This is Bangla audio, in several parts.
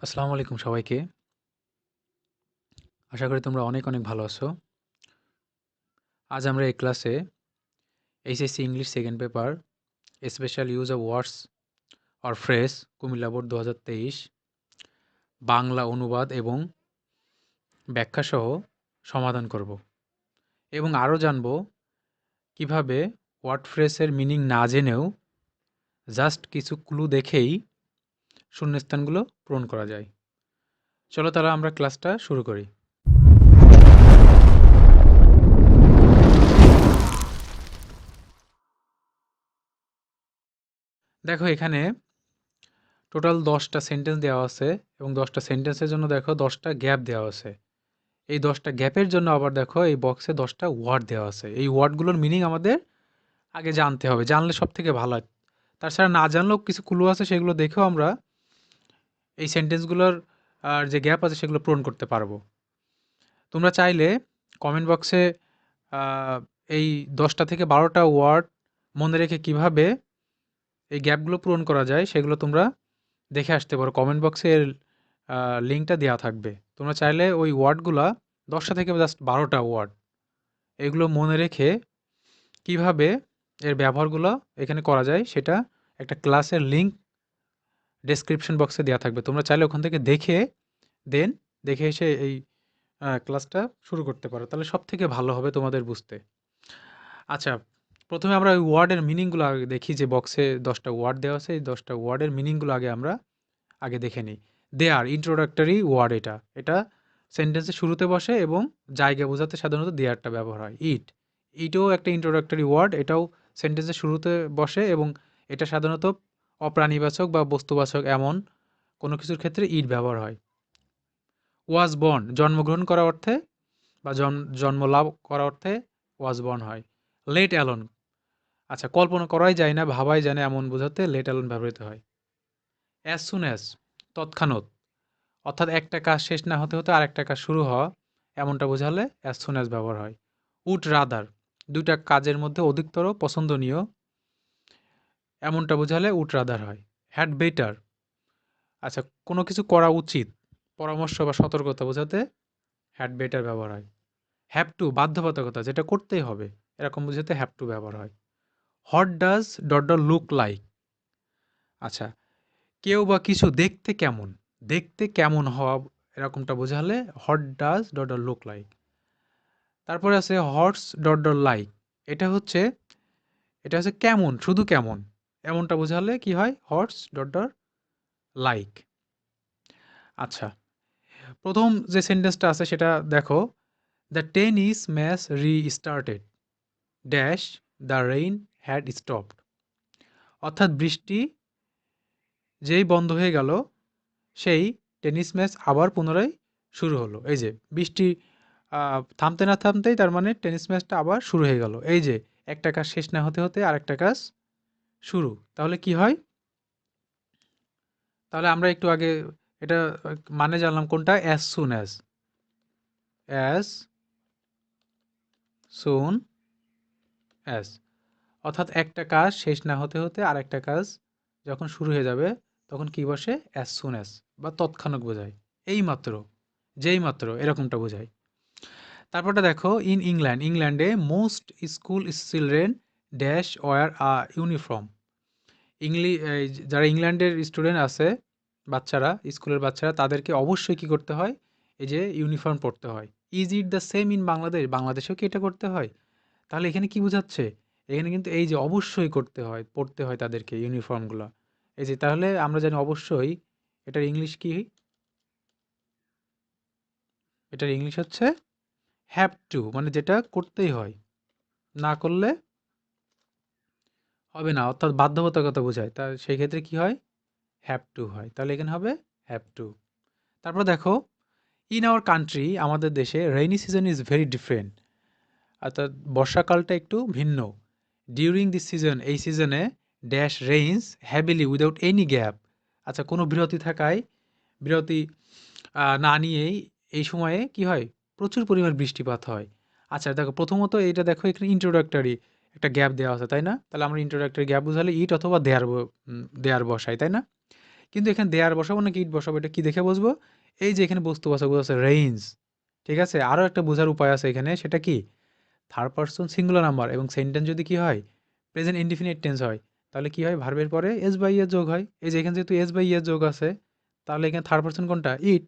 আসসালামু আলাইকুম সবাইকে। আশা করি তোমরা অনেক ভালো আছো। আজ আমরা এই ক্লাসে HSC English second paper special use of words or phrase Comilla board 2023 Bangla অনুবাদ এবং ব্যাখ্যাসহ সমাধান করব এবং আরও জানব কিভাবে ওয়ার্ড ফ্রেজের মিনিং না জেনেও জাস্ট কিছু ক্লু দেখেই শূন্যস্থানগুলো পূরণ করা যায়। চলো তাহলে আমরা ক্লাসটা শুরু করি। দেখো এখানে টোটাল 10টা সেন্টেন্স দেওয়া আছে এবং 10টা সেন্টেন্সের জন্য দেখো 10টা গ্যাপ দেওয়া আছে। এই 10টা গ্যাপের জন্য আবার দেখো এই বক্সে 10টা ওয়ার্ড দেওয়া আছে। এই ওয়ার্ডগুলোর মিনিং আমাদের আগে জানতে হবে, জানলে সব থেকে ভালো হয়। তাছাড়া না জানলেও কিছু ক্লু আছে, সেগুলো দেখেও আমরা এই সেন্টেন্সগুলোর আর যে গ্যাপ আছে সেগুলো পূরণ করতে পারবো। তোমরা চাইলে কমেন্ট বক্সে এই 10টা থেকে 12টা ওয়ার্ড মনে রেখে কিভাবে এই গ্যাপগুলো পূরণ করা যায় সেগুলো তোমরা দেখে আসতে পারো। কমেন্ট বক্সে এর লিঙ্কটা দেওয়া থাকবে। তোমরা চাইলে ওই ওয়ার্ডগুলা 10টা থেকে জাস্ট 12টা ওয়ার্ড এগুলো মনে রেখে কিভাবে এর ব্যবহারগুলো এখানে করা যায় সেটা একটা ক্লাসের লিঙ্ক ডেসক্রিপশন বক্সে দেওয়া থাকবে। তোমরা চাইলে ওখান থেকে দেখে এসে এই ক্লাসটা শুরু করতে পারো। তাহলে সব থেকে ভালো হবে তোমাদের বুঝতে। আচ্ছা, প্রথমে আমরা ওই ওয়ার্ডের মিনিংগুলো আগে দেখি। যে বক্সে 10টা ওয়ার্ড দেওয়া আছে, এই 10টা ওয়ার্ডের মিনিংগুলো আমরা আগে দেখে নিই। দেয়ার ইন্ট্রোডাক্টরি ওয়ার্ড, এটা সেন্টেন্সের শুরুতে বসে এবং জায়গা বোঝাতে সাধারণত দেয়ারটা ব্যবহার হয়। ইটও একটা ইন্ট্রোডাক্টরি ওয়ার্ড, এটাও সেন্টেন্সের শুরুতে বসে এবং এটা সাধারণত অপ্রাণীবাচক বা বস্তুবাচক এমন কোনো কিছুর ক্ষেত্রে ইট ব্যবহার হয়। ওয়াজ বর্ন জন্মগ্রহণ করা অর্থে বা জন্ম লাভ করা অর্থে ওয়াজ বর্ন হয়। লেট অ্যালোন, আচ্ছা কল্পনা করাই যায় না, ভাবাই যায় না এমন বোঝাতে লেট অ্যালোন ব্যবহৃত হয়। অ্যাজ সুন অ্যাজ তৎক্ষণাৎ, অর্থাৎ একটা কাজ শেষ না হতে হতে আরেকটা কাজ শুরু হওয়া, এমনটা বোঝালে অ্যাজ সুন অ্যাজ ব্যবহার হয়। উড রাদার, দুইটা কাজের মধ্যে অধিকতর পছন্দনীয়, এমনটা বোঝালে উড রাদার হয়। হ্যাড বেটার, আচ্ছা কোনো কিছু করা উচিত, পরামর্শ বা সতর্কতা বোঝাতে হ্যাড বেটার ব্যবহার হয়। হ্যাভ টু বাধ্যবাধকতা, যেটা করতেই হবে, এরকম বোঝাতে হ্যাভ টু ব্যবহার হয়। What does dot dot look like, আচ্ছা কেউ বা কিছু দেখতে কেমন হওয়া, এরকমটা বোঝালে what does dot dot look like. তারপরে আছে হর্স ডট ডট লাইক, এটা হচ্ছে কেমন, শুধু কেমন, এমনটা বোঝালে কি হয় হর্স ডট ডট লাইক। আচ্ছা, প্রথম যে সেন্টেন্সটা আছে সেটা দেখো। The tennis match restarted dash the rain had stopped, অর্থাৎ বৃষ্টি যেই বন্ধ হয়ে গেল সেই টেনিস ম্যাচ আবার পুনরায় শুরু হলো। এই যে বৃষ্টি থামতে না থামতেই তার মানে টেনিস ম্যাচটা আবার শুরু হয়ে গেল। এই যে একটা কাজ শেষ না হতে হতে আরেকটা কাজ শুরু, তাহলে কি হয়? তাহলে আমরা একটু আগে এটা মানে জানলাম কোনটা, as soon as soon as, অর্থাৎ একটা কাজ শেষ না হতে হতে আরেকটা কাজ যখন শুরু হয়ে যাবে তখন কি বসে, অ্যাজ সুন অ্যাজ, বা তৎক্ষণাৎ বোঝায়, এই মাত্র, যেই মাত্র, এরকমটা বোঝায়। তারপরটা দেখো, ইংল্যান্ডে most school children dash wear a uniform. যারা ইংল্যান্ডের স্টুডেন্ট আছে, বাচ্চারা, স্কুলের বাচ্চারা, তাদেরকে অবশ্যই কি করতে হয়, এই যে ইউনিফর্ম পড়তে হয়। Is it the same in Bangladesh, বাংলাদেশেও কি এটা করতে হয়? তাহলে এখানে কি বোঝাচ্ছে? এখানে কিন্তু এই যে অবশ্যই করতে হয়, পড়তে হয় তাদেরকে ইউনিফর্মগুলো। এই যে তাহলে আমরা জানি অবশ্যই, এটার ইংলিশ কি? এটার ইংলিশ হচ্ছে হ্যাভ টু, মানে যেটা করতেই হয়, না করলে হবে না, অর্থাৎ বাধ্যবাধকতা বোঝায়। তা সেই ক্ষেত্রে কি হয়, হ্যাভ টু হয়। তাহলে এখানে হবে হ্যাভ টু। তারপর দেখো, ইন আওয়ার কান্ট্রি, আমাদের দেশে rainy season is very different, অর্থাৎ বর্ষাকালটা একটু ভিন্ন। ডিউরিং দিস সিজন, এই সিজনে dash rains heavily without any gap, আচ্ছা কোনো বিরতি না নিয়েই এই সময়ে কি হয়, প্রচুর পরিমাণ বৃষ্টিপাত হয়। আচ্ছা দেখো, প্রথমত এইটা দেখো, এখানে ইন্ট্রোডাক্টরি একটা গ্যাপ দেওয়া আছে, তাই না? তাহলে আমরা ইন্ট্রোডাক্টরি গ্যাপ বোঝালে ইট অথবা দেয়ার বসাই, তাই না? কিন্তু এখানে দেয়ার বসাবো নাকি ইট বসাবো এটা কি দেখে বুঝবো? এই যে এখানে বস্তু বাচক আছে রেইনস। ঠিক আছে? আরো একটা বোঝার উপায় আছে এখানে, সেটা কি? থার্ড পারসন সিঙ্গুলার নাম্বার এবং সেন্টেন্স যদি কি হয়? প্রেজেন্ট ইনডিফিনিট টেন্স হয়। তাহলে কি হয়? ভার্বের পরে এস বাই এস যোগ হয়। এই যে এখানে যেহেতু এস বাই এস যোগ আছে, তাহলে এখানে থার্ড পারসন কোনটা? ইট।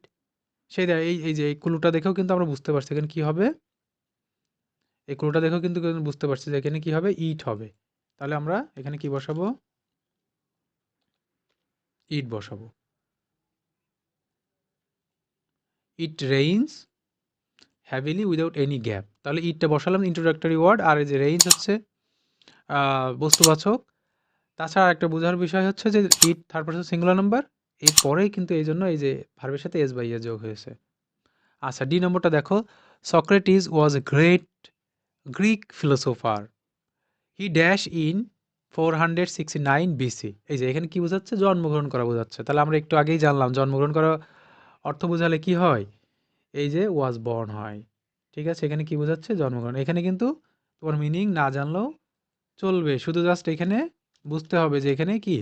সেই এই যে এই ক্লুটা দেখেও কিন্তু আমরা বুঝতে পারছি এখানে কি হবে? এই ক্লুটা দেখেও কিন্তু বুঝতে পারছি যে এখানে কি হবে? ইট হবে। তাহলে আমরা এখানে কি বসাবো? ইট বসাবো। It rains heavily without any gap. তাহলে ইটটা বসালাম ইন্ট্রোডাক্টরি ওয়ার্ড, আর এই যে রেইনস হচ্ছে বস্তুবাচক। তাছাড়া একটা বোঝার বিষয় হচ্ছে যে it third person singular number, এর পরেই কিন্তু এই জন্য এই যে ভার্বের সাথে এস বাই এস যোগ হয়েছে। আচ্ছা, ডি নম্বরটা দেখো, Socrates was a great Greek philosopher, he dash in 469 BC. এই যে এখানে কি বোঝাচ্ছে? জন্মগ্রহণ করা বোঝাচ্ছে। তাহলে আমরা একটু আগেই জানলাম জন্মগ্রহণ করা অর্থ বোঝালে কি হয়? এই যে ওয়াজ বর্ন হয়। ঠিক আছে? এখানে কি বোঝাচ্ছে? জন্মগ্রহণ। এখানে কিন্তু তোমার মিনিং না জানলেও চলবে, শুধু জাস্ট এখানে বুঝতে হবে যে এখানে কি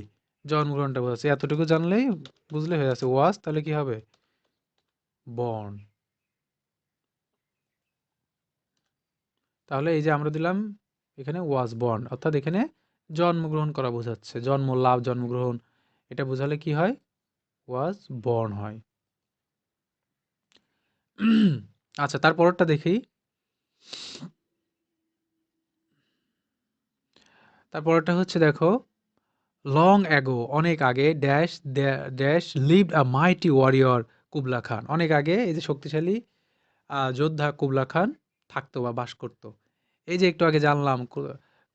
জন্মগ্রহণটা বোঝাচ্ছে, এতটুকু জানলেই বুঝলে হয়ে যাচ্ছে। ওয়াজ তাহলে কি হবে? বর্ন। তাহলে এই যে আমরা দিলাম এখানে ওয়াজ বর্ন, অর্থাৎ এখানে জন্মগ্রহণ করা বোঝাচ্ছে, জন্ম লাভ, জন্মগ্রহণ, এটা বোঝালে কি হয়? ওয়াজ বর্ন হয়। আচ্ছা, তারপরটা দেখি। তারপরটা হচ্ছে দেখো, লং অ্যাগো অনেক আগে dash dash lived a mighty warrior Kubla খান। অনেক আগে এই যে শক্তিশালী যোদ্ধা কুবলা খান থাকতো বা বাস করত। এই যে একটু আগে জানলাম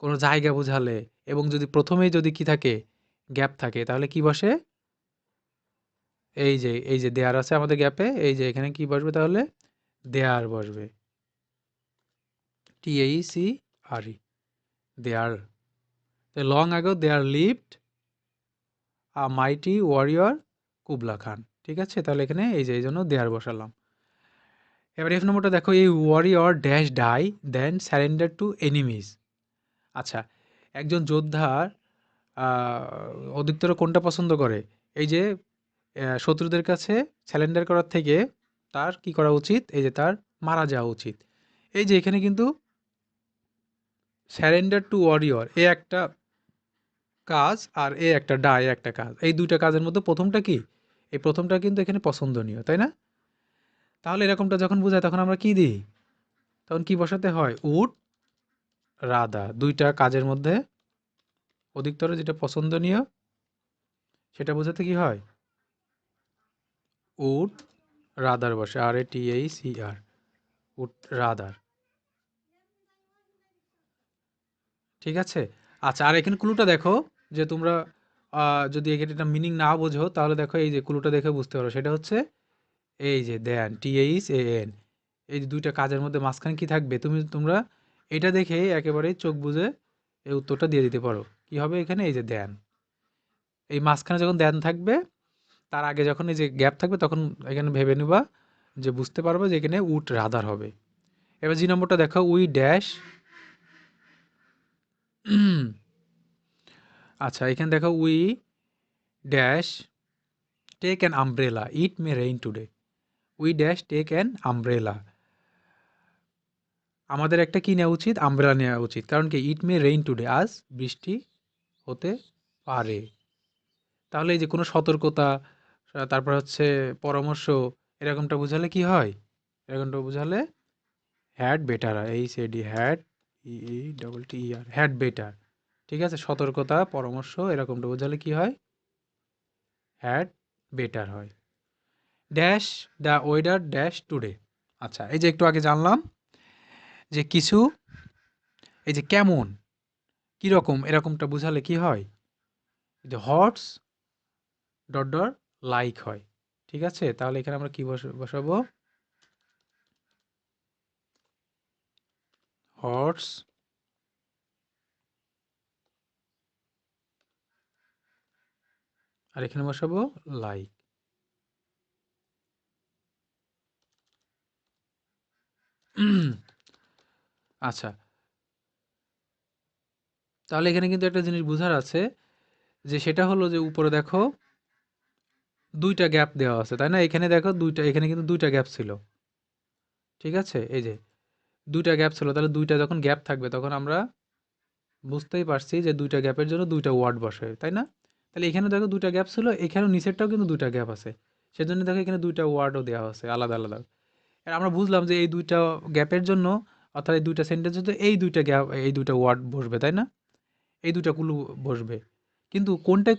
কোনো জায়গা বোঝালে এবং যদি প্রথমেই যদি কি থাকে? গ্যাপ থাকে, তাহলে কি বসে? এই যে দেয়ার আছে আমাদের গ্যাপে, এই যে এখানে কি বসবে তাহলে? দেয়ার বসবে। TAECRE, there. Long ago there lived a mighty warrior Kubla Khan. ঠিক আছে? তাহলে এখানে এই যে এই জন্য দেয়ার বসালাম। এবার এফ নম্বরটা দেখো, এই warrior dash die than surrender to enemies. আচ্ছা, একজন যোদ্ধার অধিকতর কোনটা পছন্দ করে? এই যে শত্রুদের কাছে স্যালেন্ডার করার থেকে তার কি করা উচিত? এই যে তার মারা যাওয়া উচিত। এই যে এখানে কিন্তু স্যারেন্ডার টু ওয়ারিয়র এ একটা কাজ, আর এ একটা ডাই একটা কাজ। এই দুইটা কাজের মধ্যে প্রথমটা কি? এই প্রথমটা কিন্তু এখানে পছন্দনীয়, তাই না? তাহলে এরকমটা যখন বোঝায় তখন আমরা কি দিই? তখন কি বসাতে হয়? উড রাদা। দুইটা কাজের মধ্যে অধিকতর যেটা পছন্দনীয় সেটা বোঝাতে কি হয়? উড রাদার বসে, RATACR, উড রাদার। ঠিক আছে? আচ্ছা, আর এখানে ক্লুটা দেখো, যে তোমরা যদি এখানে এটা মিনিং না বোঝো তাহলে দেখো এই যে ক্লুটা দেখে বুঝতে পারো, সেটা হচ্ছে এই যে দেন, THAN, এই যে দুইটা কাজের মধ্যে মাঝখানে কি থাকবে? তোমরা এটা দেখেই একেবারেই চোখ বুজে এই উত্তরটা দিয়ে দিতে পারো। কি হবে এখানে? এই যে দেন, এই মাঝখানে যখন দেন থাকবে, তার আগে যখন এই যে গ্যাপ থাকবে, তখন এখানে ভেবে নিবা যে বুঝতে পারবে যে এখানে উড রাদার হবে। এবার জি নম্বরটা দেখো, উই ড্যাশ। আচ্ছা, এখানে দেখো, we dash take an umbrella, it may rain today. We dash take an umbrella, আমাদের একটা কি নেওয়া উচিত? আমব্রেলা নেওয়া উচিত। কারণ কি? ইট মে রেইন টুডে, আজ বৃষ্টি হতে পারে। তাহলে এই যে কোনো সতর্কতা, তারপর হচ্ছে পরামর্শ, এরকমটা বুঝালে কি হয়? এরকমটা বুঝালে হ্যাড বেটার হয়। HAD, had, EETTER, had better. ঠিক আছে? সতর্কতা, পরামর্শ, এরকমটা বোঝালে কি হয়? হ্যাড বেটার হয়। Dash the weather dash today. আচ্ছা, এই যে একটু আগে জানলাম যে কিছু, এই যে কেমন, কিরকম, এরকমটা বুঝালে কি হয়? যে হটস ডট ডট লাইক হয়। ঠিক আছে? তাহলে এখানে আমরা কি বসাবো? হটস আর এখানে বসাবো লাইক। আচ্ছা, তাহলে এখানে কিন্তু একটা জিনিস বুঝার আছে, যে সেটা হলো যে উপরে দেখো 2টা গ্যাপ দেওয়া আছে, তাই না? এখানে দেখো 2টা, এখানে কিন্তু 2টা গ্যাপ ছিল। ঠিক আছে? এই যে 2টা গ্যাপ ছিল, তাহলে 2টা যখন গ্যাপ থাকবে তখন আমরা বুঝতেই পারছি যে 2টা গ্যাপের জন্য 2টা ওয়ার্ড বসে, তাই না? তাহলে এখানে দেখো 2টা গ্যাপ ছিল, এখানেও নিচেরটাও কিন্তু 2টা গ্যাপ আছে। সেজন্য দেখো এখানে 2টা ওয়ার্ডও দেওয়া আছে আলাদা, আলাদা। আর আমরা বুঝলাম যে এই 2টা গ্যাপের জন্য, অর্থাৎ এই 2টা সেন্টেন্সের জন্য এই 2টা গ্যাপ, এই 2টা ওয়ার্ড বসবে, তাই না? এই 2টা ক্লু বসবে। কিন্তু কোনটা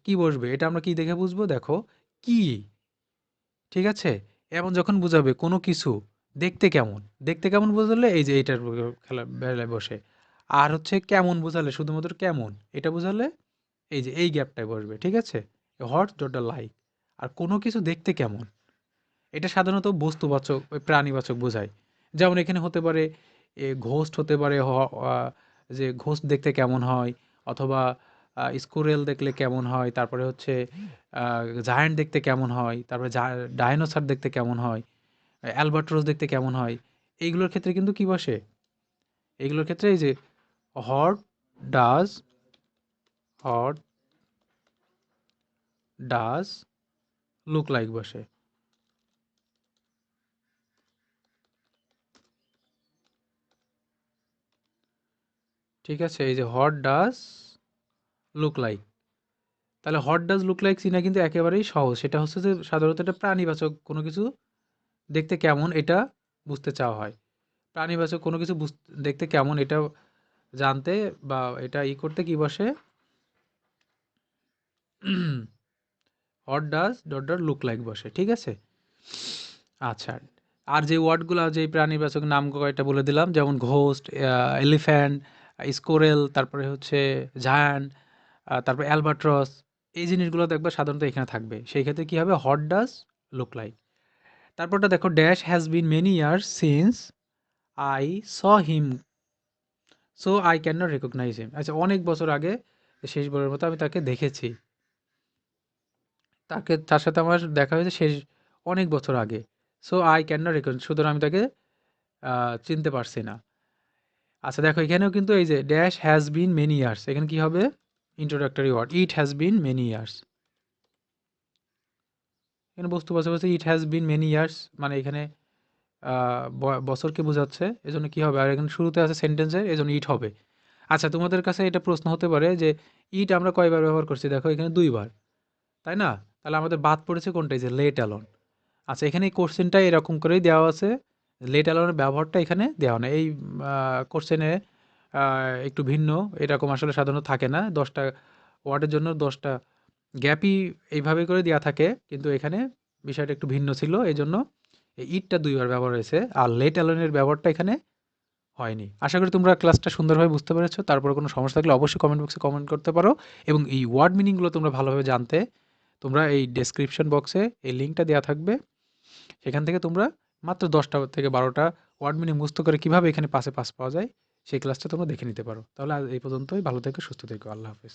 কি বসবে এটা আমরা কি দেখে বুঝবো? দেখো, কি, ঠিক আছে? এমন যখন বুঝাবে কোনো কিছু দেখতে কেমন, দেখতে কেমন বোঝালে এই যে এইটার খেলা বেলায় বসে। আর হচ্ছে কেমন বোঝালে, শুধুমাত্র কেমন এটা বোঝালে এই যে এই গ্যাপটায় বসবে, ঠিক আছে? Hot dot like. আর কোনো কিছু দেখতে কেমন, এটা সাধারণত বস্তুবাচক, ওই প্রাণীবাচক বোঝায়। যেমন এখানে হতে পারে ঘোস্ট হতে পারে, যে ঘোস্ট দেখতে কেমন হয়, অথবা স্কুরেল দেখলে কেমন হয়, তারপরে হচ্ছে জায়ান্ট দেখতে কেমন হয়, তারপরে ডাইনোসর দেখতে কেমন হয়, অ্যালবাট্রোস দেখতে কেমন হয়। এইগুলোর ক্ষেত্রে কিন্তু কি বসে? এইগুলোর ক্ষেত্রে এই যে what does, what does look like বসে। ঠিক আছে? এই যে হট ডাজ লুক লাইক। তাহলে হোয়াট ডাজ লুক লাইক চিনা কিন্তু একেবারেই সহজ। সেটা হচ্ছে যে সাধারণত এটা প্রাণীবাচক কোনো কিছু দেখতে কেমন এটা বুঝতে চাওয়া হয়। প্রাণীবাচক কোনো কিছু দেখতে কেমন এটা জানতে বা এটা করতে কি বসে? What does dot dot look like বসে। ঠিক আছে? আচ্ছা। আর যে ওয়ার্ডগুলা, যে প্রাণীবাচক নাম কয়টা বলে দিলাম, যেমন ঘোস্ট, এলিফ্যান্ট, স্কোরেল, তারপরে হচ্ছে জায়ান্ট, তারপরে অ্যালবাট্রস, এই জিনিসগুলো দেখবে সাধারণত এখানে থাকবে। সেই ক্ষেত্রে কি হবে? What does look like. তারপরটা দেখো, dash has been many years since I saw him, so I can not recognize him. আচ্ছা, অনেক বছর আগে, শেষবারের মতো আমি তাকে দেখেছি। তার সাথে আমার দেখা হয়েছে শেষ অনেক বছর আগে। So I can not recognise, সুতরাং আমি তাকে চিনতে পারছি না। আচ্ছা দেখো, এখানেও কিন্তু এই যে dash has been many years, এখানে কি হবে? Introductory word, it has been many years. এখানে বস্তু বলছে it has been many years, মানে এখানে বছরকে বোঝাচ্ছে, এজন্য কি হবে? আর এখানে শুরুতে আছে সেন্টেন্সের, এজন্য ইট হবে। আচ্ছা, তোমাদের কাছে এটা প্রশ্ন হতে পারে যে ইট আমরা কয়বার ব্যবহার করছি? দেখো এখানে ২ বার, তাই না? তাহলে আমাদের বাদ পড়েছে কোনটা? এই যে লেট অ্যালোন। আচ্ছা, এখানে এই কোশ্চেনটা এরকম করেই দেওয়া আছে। লেট অ্যালোনের ব্যবহারটা এখানে দেওয়া নেই। এই কোশ্চেনে একটু ভিন্ন, এরকম আসলে সাধারণত থাকে না। ১০টা ওয়ার্ডের জন্য ১০টা গ্যাপই এইভাবে করে দেওয়া থাকে। কিন্তু এখানে বিষয়টা একটু ভিন্ন ছিল। এজন্য এই ইটটা ২ বার ব্যবহার হয়েছে। আর লেট অ্যালোনের ব্যবহারটা এখানে হয়নি। আশা করি তোমরা ক্লাসটা সুন্দরভাবে বুঝতে পেরেছো। তারপরে কোনো সমস্যা থাকলে অবশ্যই কমেন্ট বক্সে কমেন্ট করতে পারো। এবং এই ওয়ার্ড মিনিংগুলো তোমরা ভালোভাবে জানতে, তোমরা এই ডেসক্রিপশন বক্সে এই লিঙ্কটা দেওয়া থাকবে। সেখান থেকে তোমরা মাত্র ১০টা থেকে ১২টা ওয়ার্ড মিনিং মুখস্থ করে কীভাবে এখানে পাসে পাস পাওয়া যায়, সেই ক্লাসটা তোমরা দেখে নিতে পারো। তাহলে আজ এই পর্যন্তই। ভালো থেকো, সুস্থ থেকো। আল্লাহ হাফেজ।